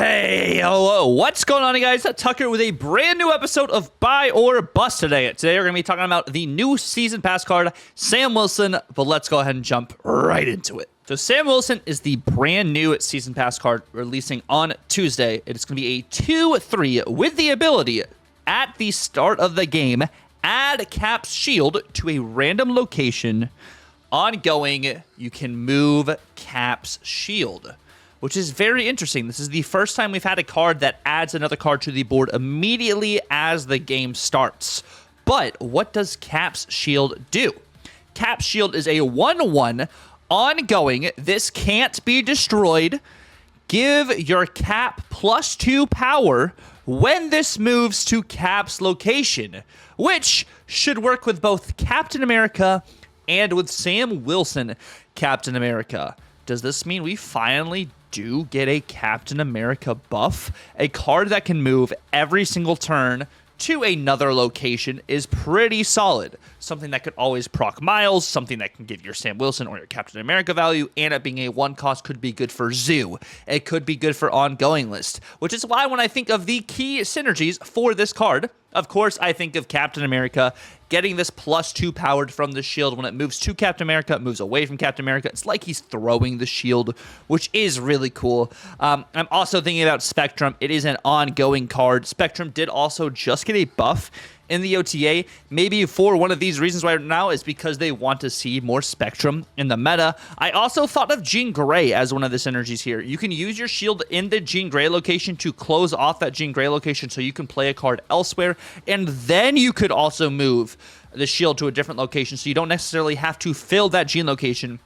Hey, hello, what's going on, guys? Tucker with a brand new episode of Buy or Bust today. Today we're going to be talking about the new season pass card, Sam Wilson, but let's go ahead and jump right into it. So Sam Wilson is the brand new season pass card releasing on Tuesday. It's going to be a 2-3 with the ability at the start of the game, add Cap's shield to a random location. Ongoing, you can move Cap's shield, which is very interesting. This is the first time we've had a card that adds another card to the board immediately as the game starts. But what does Cap's Shield do? Cap's Shield is a 1/1 ongoing. This can't be destroyed. Give your Cap +2 power when this moves to Cap's location, which should work with both Captain America and with Sam Wilson Captain America. Does this mean we finally do get a Captain America buff? A card that can move every single turn to another location is pretty solid. Something that could always proc Miles, something that can give your Sam Wilson or your Captain America value, and it being a 1 cost could be good for Zoo. It could be good for ongoing list, which is why when I think of the key synergies for this card, of course, I think of Captain America getting this +2 powered from the shield. When it moves to Captain America, it moves away from Captain America. It's like he's throwing the shield, which is really cool. I'm also thinking about Spectrum. It is an ongoing card. Spectrum did also just get a buff in the OTA. Maybe for one of these reasons right now is because they want to see more Spectrum in the meta. I also thought of Jean Grey as one of the synergies here. You can use your shield in the Jean Grey location to close off that Jean Grey location so you can play a card elsewhere, and then you could also move the shield to a different location so you don't necessarily have to fill that Jean location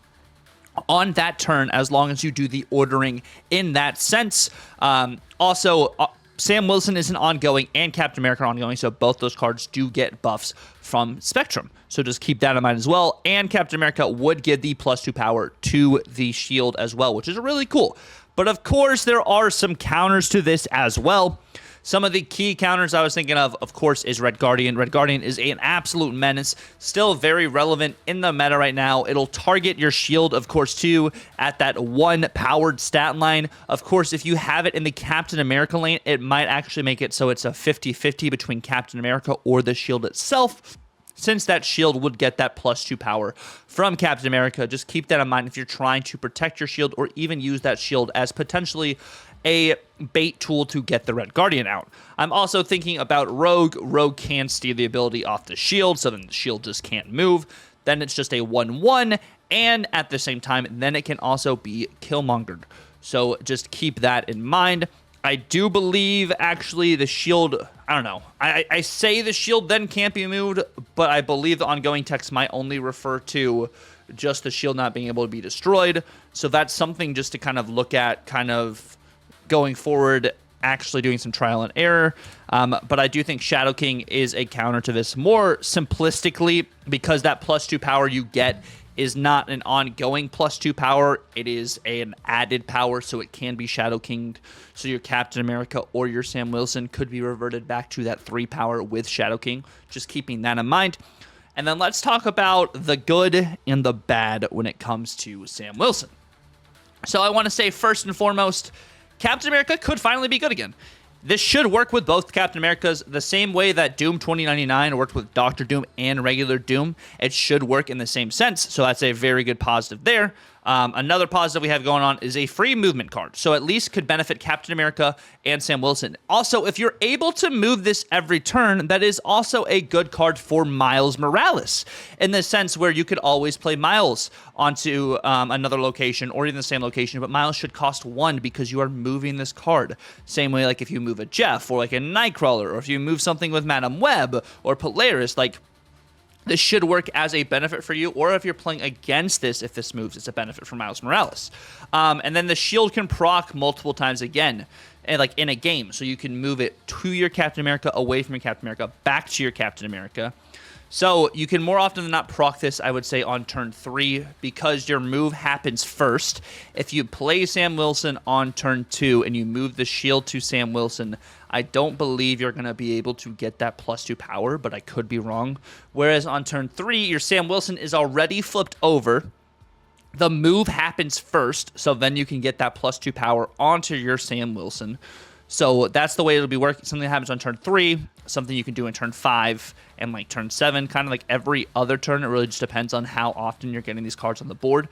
on that turn as long as you do the ordering in that sense. Sam Wilson is an ongoing and Captain America ongoing, so both those cards do get buffs from Spectrum. So just keep that in mind as well. And Captain America would give the +2 power to the shield as well, which is really cool. But of course, there are some counters to this as well. Some of the key counters I was thinking of course, is Red Guardian. Red Guardian is an absolute menace, still very relevant in the meta right now. It'll target your shield, of course, too, at that 1 powered stat line. Of course, if you have it in the Captain America lane, it might actually make it so it's a 50-50 between Captain America or the shield itself, since that shield would get that +2 power from Captain America. Just keep that in mind if you're trying to protect your shield or even use that shield as potentially a bait tool to get the Red Guardian out. I'm also thinking about Rogue. Rogue can steal the ability off the shield, so then the shield just can't move. Then it's just a 1/1, and at the same time, then it can also be Killmongered. So just keep that in mind. I do believe, actually, the shield, I don't know. I say the shield then can't be moved, but I believe the ongoing text might only refer to just the shield not being able to be destroyed. So that's something just to kind of look at, kind of going forward, actually doing some trial and error. But I do think Shadow King is a counter to this more simplistically, because that +2 power you get is not an ongoing +2 power. It is an added power, so it can be Shadow Kinged. So your Captain America or your Sam Wilson could be reverted back to that 3 power with Shadow King. Just keeping that in mind. And then let's talk about the good and the bad when it comes to Sam Wilson. So I want to say first and foremost, Captain America could finally be good again. This should work with both Captain Americas the same way that Doom 2099 worked with Dr. Doom and regular Doom. It should work in the same sense, so that's a very good positive there. Another positive we have going on is a free movement card, so at least could benefit Captain America and Sam Wilson. Also, if you're able to move this every turn, that is also a good card for Miles Morales, in the sense where you could always play Miles onto another location or even the same location, but Miles should cost 1 because you are moving this card. Same way like if you move a Jeff or like a Nightcrawler, or if you move something with Madam Web or Polaris, like this should work as a benefit for you, or if you're playing against this, if this moves, it's a benefit for Miles Morales. And then the shield can proc multiple times again, and like in a game, so you can move it to your Captain America, away from your Captain America, back to your Captain America. So you can more often than not proc this, I would say, on turn 3, because your move happens first. If you play Sam Wilson on turn 2 and you move the shield to Sam Wilson, I don't believe you're going to be able to get that +2 power, but I could be wrong. Whereas on turn 3, your Sam Wilson is already flipped over. the move happens first, so then you can get that +2 power onto your Sam Wilson. So that's the way it'll be working. Something that happens on turn 3, something you can do in turn 5, and like turn 7, kind of like every other turn. It really just depends on how often you're getting these cards on the board,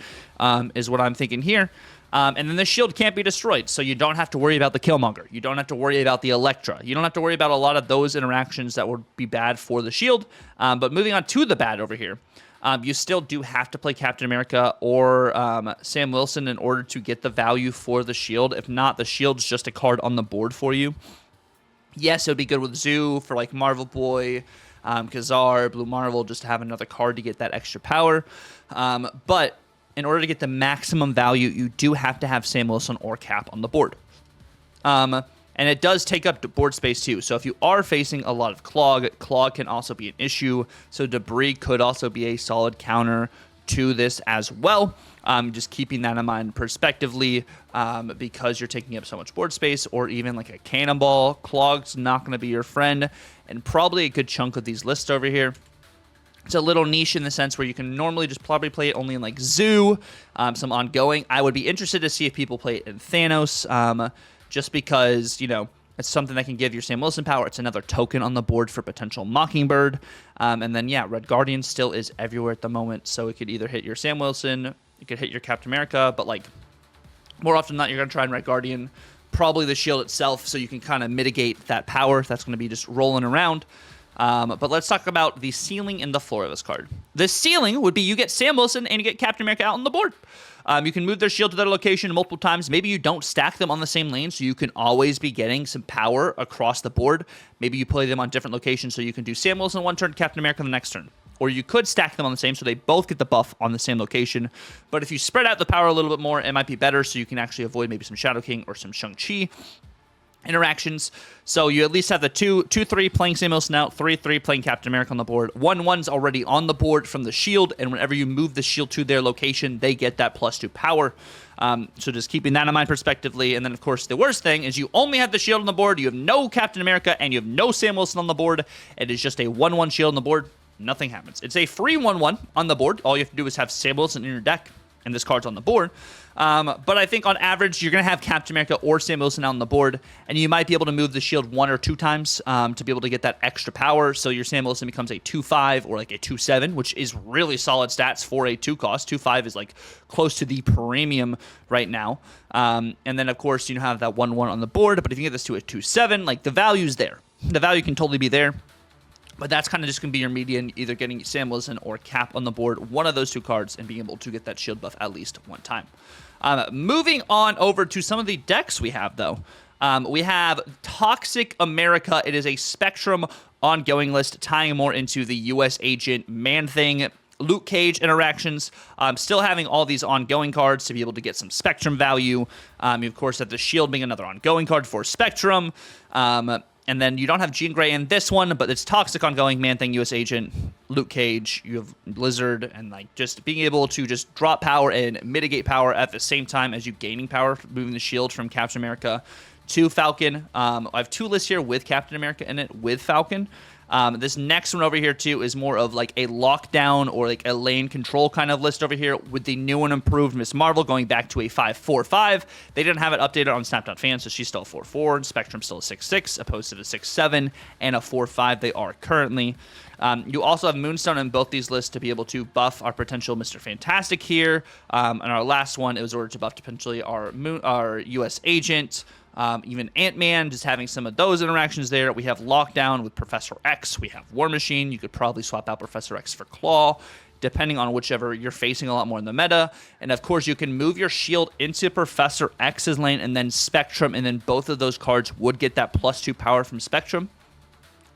is what I'm thinking here. And then the shield can't be destroyed, so you don't have to worry about the Killmonger. You don't have to worry about the Elektra. You don't have to worry about a lot of those interactions that would be bad for the shield. But moving on to the bad over here. You still do have to play Captain America or Sam Wilson in order to get the value for the shield. If not, the shield's just a card on the board for you. Yes, it would be good with Zoo for like Marvel Boy, Kazar, Blue Marvel, just to have another card to get that extra power. But in order to get the maximum value, you do have to have Sam Wilson or Cap on the board. And it does take up board space too. So if you are facing a lot of Clog can also be an issue. So Debris could also be a solid counter to this as well. Just keeping that in mind prospectively, because you're taking up so much board space, or even like a Cannonball. Clog's not going to be your friend, and probably a good chunk of these lists over here. It's a little niche in the sense where you can normally just probably play it only in like Zoo, some ongoing. I would be interested to see if people play it in Thanos, just because, you know, it's something that can give your Sam Wilson power. It's another token on the board for potential Mockingbird. And then, yeah, Red Guardian still is everywhere at the moment, so it could either hit your Sam Wilson, it could hit your Captain America, but, like, more often than not, you're going to try and Red Guardian. Probably the shield itself, so you can kind of mitigate that power. That's going to be just rolling around. But let's talk about the ceiling and the floor of this card. The ceiling would be you get Sam Wilson and you get Captain America out on the board. You can move their shield to their location multiple times. Maybe you don't stack them on the same lane, so you can always be getting some power across the board. Maybe you play them on different locations, so you can do Sam Wilson one turn, Captain America the next turn. Or you could stack them on the same, so they both get the buff on the same location. But if you spread out the power a little bit more, it might be better, so you can actually avoid maybe some Shadow King or some Shang-Chi interactions. So you at least have the 2-3 playing Sam Wilson out, 3-3 playing Captain America on the board. 1-1's already on the board from the shield, and whenever you move the shield to their location, they get that +2 power. So just keeping that in mind prospectively. And then, of course, the worst thing is you only have the shield on the board, you have no Captain America, and you have no Sam Wilson on the board. It is just a 1-1 shield on the board. Nothing happens. It's a free 1-1 on the board. All you have to do is have Sam Wilson in your deck, and this card's on the board. But I think on average, you're going to have Captain America or Sam Wilson out on the board, and you might be able to move the shield 1 or 2 times to be able to get that extra power. So your Sam Wilson becomes a 2-5 or like a 2-7, which is really solid stats for a 2 cost. 2-5 is like close to the premium right now. And then, of course, you have that 1-1 on the board. But if you get this to a 2-7, like the value's there. The value can totally be there. But that's kind of just going to be your median, either getting Sam Wilson or Cap on the board, one of those 2 cards, and being able to get that shield buff at least 1 time. Moving on over to some of the decks we have, though. We have Toxic America. It is a Spectrum ongoing list, tying more into the U.S. Agent Man-Thing, Luke Cage interactions. Still having all these ongoing cards to be able to get some Spectrum value. You, of course, have the shield being another ongoing card for Spectrum. And then you don't have Jean Grey in this one, but it's Toxic ongoing, Man-Thing, U.S. Agent, Luke Cage. You have Blizzard, and like just being able to just drop power and mitigate power at the same time as you gaining power, moving the shield from Captain America to Falcon. I have 2 lists here with Captain America in it, with Falcon. This next one over here, too, is more of like a lockdown or like a lane control kind of list over here with the new and improved Miss Marvel going back to a 5-4-5. They didn't have it updated on Snap.fan, so she's still a 4-4, and Spectrum's still a 6-6, opposed to the 6-7 and a 4-5 they are currently. You also have Moonstone in both these lists to be able to buff our potential Mr. Fantastic here. And our last one, it was ordered to buff potentially our U.S. Agent. Even Ant-Man, just having some of those interactions there. We have Lockdown with Professor X. We have War Machine. You could probably swap out Professor X for Claw, depending on whichever you're facing a lot more in the meta. And, of course, you can move your shield into Professor X's lane and then Spectrum, and then both of those cards would get that +2 power from Spectrum.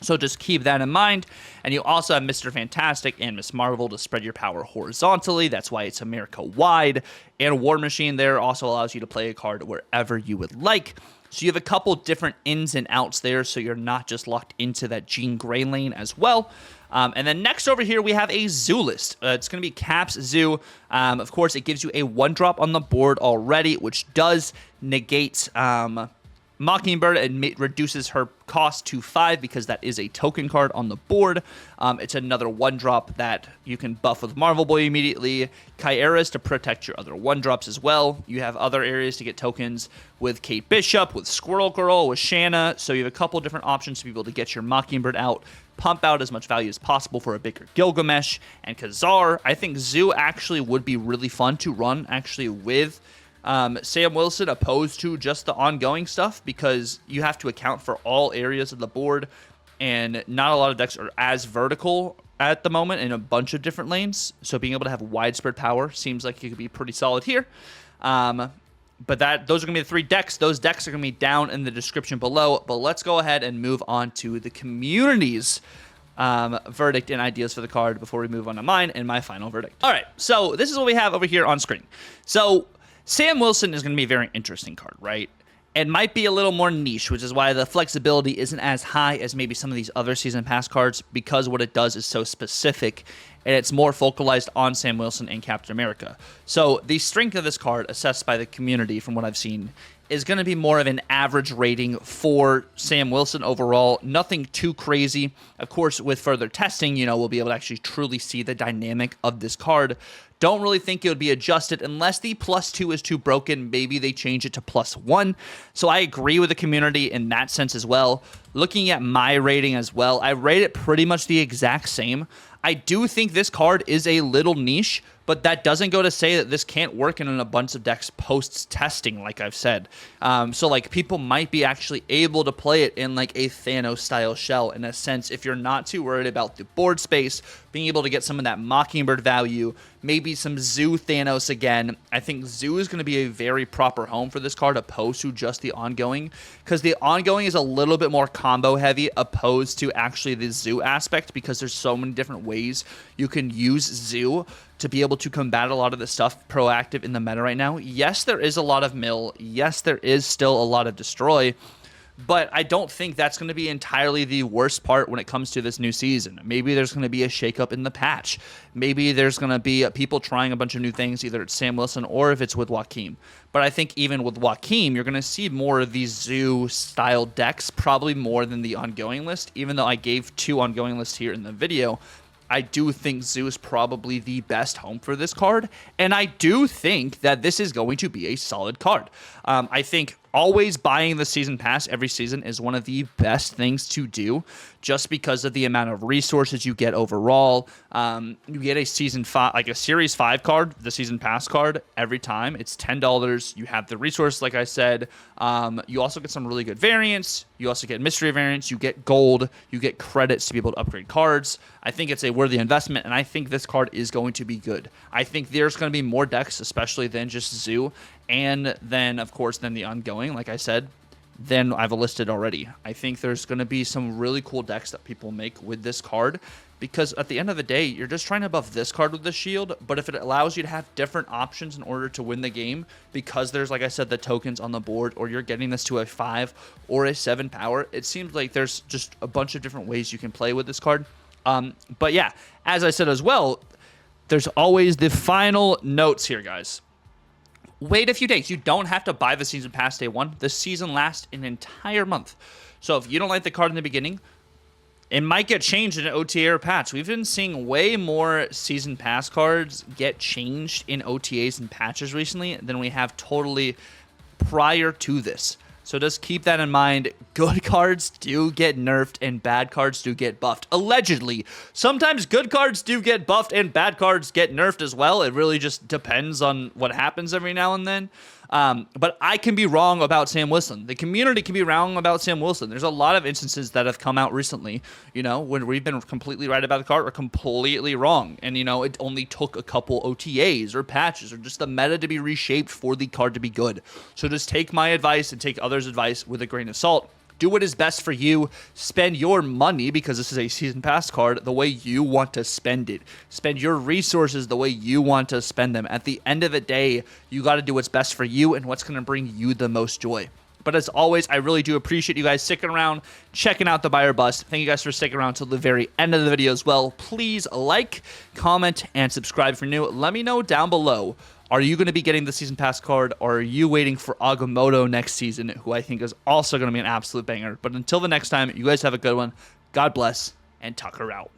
So just keep that in mind. And you also have Mr. Fantastic and Miss Marvel to spread your power horizontally. That's why it's America-wide. And War Machine there also allows you to play a card wherever you would like. So you have a couple different ins and outs there, so you're not just locked into that Jean Grey lane as well. And then next over here, we have a Zoo list. It's going to be Cap's Zoo. Of course, it gives you a 1-drop on the board already, which does negate Mockingbird, it reduces her cost to 5 because that is a token card on the board. It's another 1-drop that you can buff with Marvel Boy immediately. Kyera's to protect your other 1-drops as well. You have other areas to get tokens with Kate Bishop, with Squirrel Girl, with Shanna. So you have a couple different options to be able to get your Mockingbird out, pump out as much value as possible for a bigger Gilgamesh. And Khazar, I think Zoo actually would be really fun to run actually with Sam Wilson opposed to just the ongoing stuff, because you have to account for all areas of the board, and not a lot of decks are as vertical at the moment in a bunch of different lanes. So being able to have widespread power seems like it could be pretty solid here. But those are going to be the 3 decks. Those decks are going to be down in the description below. But let's go ahead and move on to the community's verdict and ideas for the card before we move on to mine and my final verdict. All right, so this is what we have over here on screen. So Sam Wilson is going to be a very interesting card, right? It might be a little more niche, which is why the flexibility isn't as high as maybe some of these other Season Pass cards, because what it does is so specific, and it's more focalized on Sam Wilson and Captain America. So the strength of this card, assessed by the community from what I've seen, is going to be more of an average rating for Sam Wilson overall. Nothing too crazy. Of course, with further testing, we'll be able to actually truly see the dynamic of this card. Don't really think it would be adjusted unless the +2 is too broken. Maybe they change it to +1. So I agree with the community in that sense as well. Looking at my rating as well, I rate it pretty much the exact same. I do think this card is a little niche, but that doesn't go to say that this can't work in an abundance of decks post-testing, like I've said. So, like, people might be actually able to play it in, like, a Thanos-style shell, in a sense, if you're not too worried about the board space, being able to get some of that Mockingbird value, maybe some Zoo Thanos again. I think Zoo is going to be a very proper home for this card, opposed to just the ongoing, because the ongoing is a little bit more combo-heavy, opposed to actually the Zoo aspect, because there's so many different ways you can use Zoo to be able to combat a lot of the stuff proactive in the meta right now. Yes, there is a lot of mill. Yes, there is still a lot of destroy. But I don't think that's going to be entirely the worst part when it comes to this new season. Maybe there's going to be a shakeup in the patch. Maybe there's going to be people trying a bunch of new things, either it's Sam Wilson or if it's with Joaquin. But I think even with Joaquin, you're going to see more of these Zoo-style decks, probably more than the ongoing list. Even though I gave 2 ongoing lists here in the video, I do think Zoo is probably the best home for this card, and I do think that this is going to be a solid card. I think always buying the season pass every season is one of the best things to do, just because of the amount of resources you get overall. You get a season 5, like a series 5 card, the season pass card every time. It's $10. You have the resource, like I said. You also get some really good variants. You also get mystery variants. You get gold. You get credits to be able to upgrade cards. I think it's a worthy investment, and I think this card is going to be good. I think there's going to be more decks, especially than just Zoo, and then, of course, then the ongoing, like I said, then I've listed already. I think there's going to be some really cool decks that people make with this card, because at the end of the day, you're just trying to buff this card with the shield, but if it allows you to have different options in order to win the game, because there's, like I said, the tokens on the board, or you're getting this to a 5 or a 7 power, it seems like there's just a bunch of different ways you can play with this card. But yeah, as I said as well, there's always the final notes here, guys. Wait a few days. You don't have to buy the season pass day 1. The season lasts an entire month. So if you don't like the card in the beginning, it might get changed in an OTA or patch. We've been seeing way more season pass cards get changed in OTAs and patches recently than we have totally prior to this. So just keep that in mind. Good cards do get nerfed and bad cards do get buffed. Allegedly. Sometimes good cards do get buffed and bad cards get nerfed as well. It really just depends on what happens every now and then. But I can be wrong about Sam Wilson. The community can be wrong about Sam Wilson. There's a lot of instances that have come out recently, when we've been completely right about the card or completely wrong. And, it only took a couple OTAs or patches or just the meta to be reshaped for the card to be good. So just take my advice and take others' advice with a grain of salt. Do what is best for you. Spend your money, because this is a season pass card, the way you want to spend it. Spend your resources the way you want to spend them. At the end of the day, you got to do what's best for you and what's going to bring you the most joy. But as always, I really do appreciate you guys sticking around, checking out the buy or bust. Thank you guys for sticking around till the very end of the video as well. Please like, comment, and subscribe if you're new. Let me know down below. Are you going to be getting the season pass card, or are you waiting for Agamotto next season, who I think is also going to be an absolute banger? But until the next time, you guys have a good one. God bless, and Tucker out.